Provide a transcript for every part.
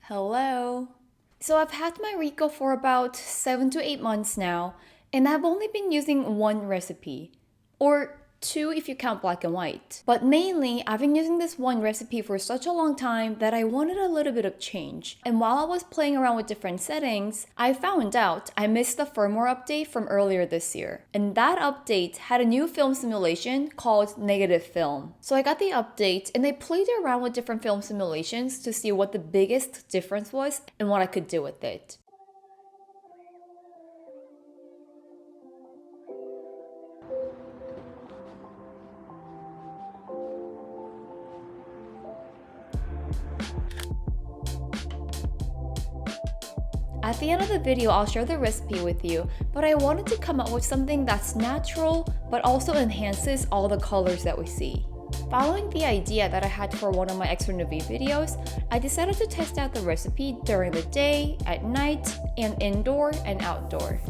Hello. So I've had my ricoh for about 7 to 8 months now, and I've only been using one recipe. Or two if you count black and white. But mainly, I've been using this one recipe for such a long time that I wanted a little bit of change. And while I was playing around with different settings, I found out I missed the firmware update from earlier this year. And that update had a new film simulation called negative film. So I got the update and I played around with different film simulations to see what the biggest difference was and what I could do with it. At the end of the video, I'll share the recipe with you, but I wanted to come up with something that's natural, but also enhances all the colors that we see. Following the idea that I had for one of my extra Nuvi videos, I decided to test out the recipe during the day, at night, and indoor and outdoor.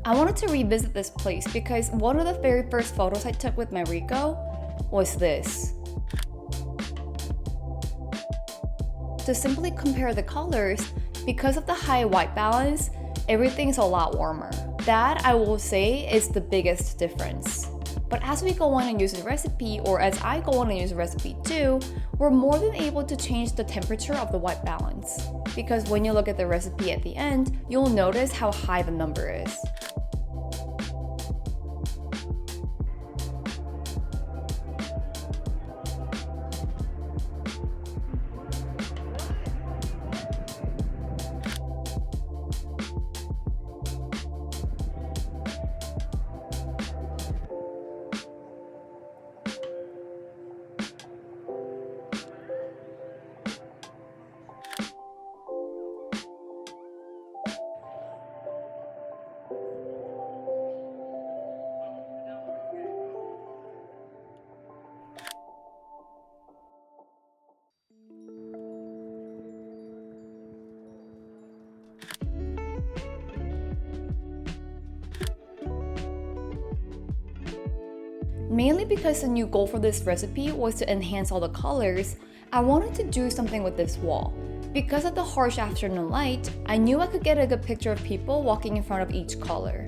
I wanted to revisit this place because one of the very first photos I took with my ricoh was this. To simply compare the colors, because of the high white balance, everything's a lot warmer. That, I will say, is the biggest difference. But as we go on and use the recipe, or as I go on and use the recipe too, we're more than able to change the temperature of the white balance. Because when you look at the recipe at the end, you'll notice how high the number is. Mainly because the new goal for this recipe was to enhance all the colors, I wanted to do something with this wall. Because of the harsh afternoon light, I knew I could get a good picture of people walking in front of each color.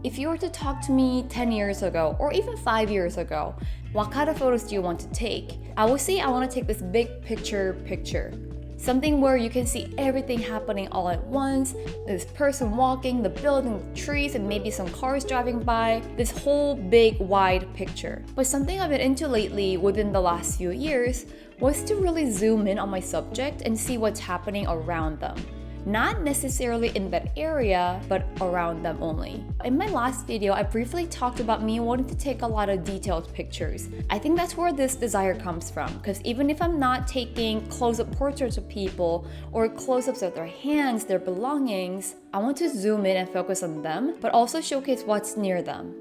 If you were to talk to me 10 years ago, or even 5 years ago, what kind of photos do you want to take? I would say I want to take this big picture. Something where you can see everything happening all at once, this person walking, the building, the trees, and maybe some cars driving by, this whole big wide picture. But something I've been into lately within the last few years was to really zoom in on my subject and see what's happening around them. Not necessarily in that area, but around them only. In my last video, I briefly talked about me wanting to take a lot of detailed pictures. I think that's where this desire comes from, because even if I'm not taking close-up portraits of people or close-ups of their hands, their belongings, I want to zoom in and focus on them, but also showcase what's near them.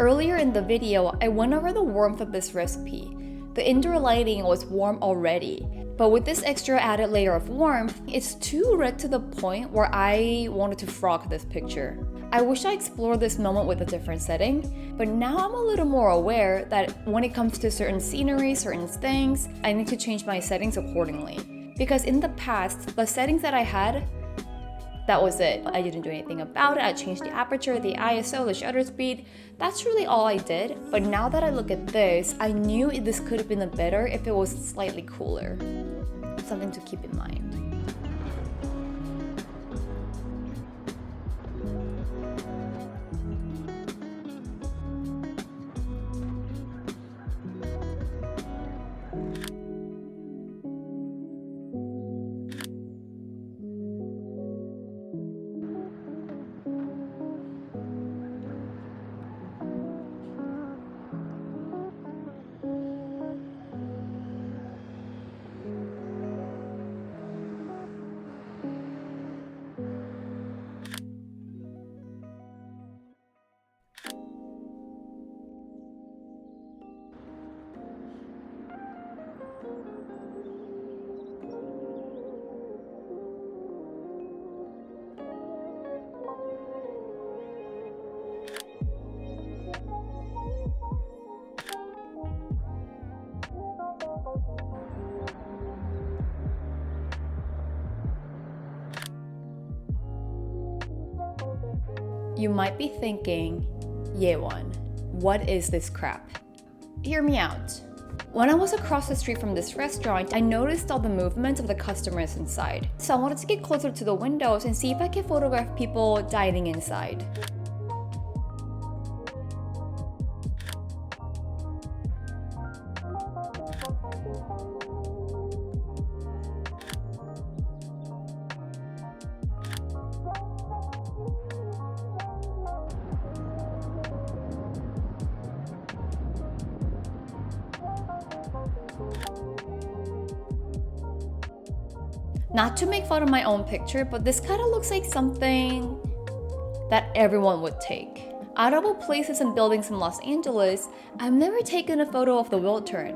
Earlier in the video, I went over the warmth of this recipe. The indoor lighting was warm already, but with this extra added layer of warmth, it's too red to the point where I wanted to frog this picture. I wish I explored this moment with a different setting, but now I'm a little more aware that when it comes to certain scenery, certain things, I need to change my settings accordingly. Because in the past, the settings that I had, that was it. I didn't do anything about it. I changed the aperture, the ISO, the shutter speed. That's really all I did. But now that I look at this, I knew this could have been better if it was slightly cooler. Something to keep in mind. You might be thinking, Yewon, what is this crap? Hear me out. When I was across the street from this restaurant, I noticed all the movements of the customers inside. So I wanted to get closer to the windows and see if I could photograph people dining inside. Not to make fun of my own picture, but this kind of looks like something that everyone would take. Out of all places and buildings in Los Angeles, I've never taken a photo of the wheel turn.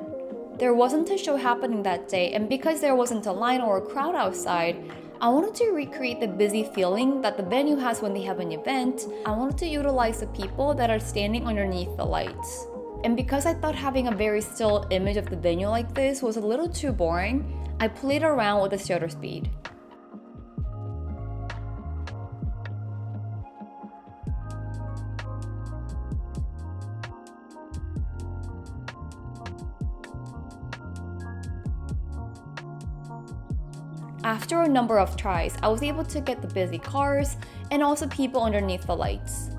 There wasn't a show happening that day, and because there wasn't a line or a crowd outside, I wanted to recreate the busy feeling that the venue has when they have an event. I wanted to utilize the people that are standing underneath the lights. And because I thought having a very still image of the venue like this was a little too boring, I played around with the shutter speed. After a number of tries, I was able to get the busy cars and also people underneath the lights.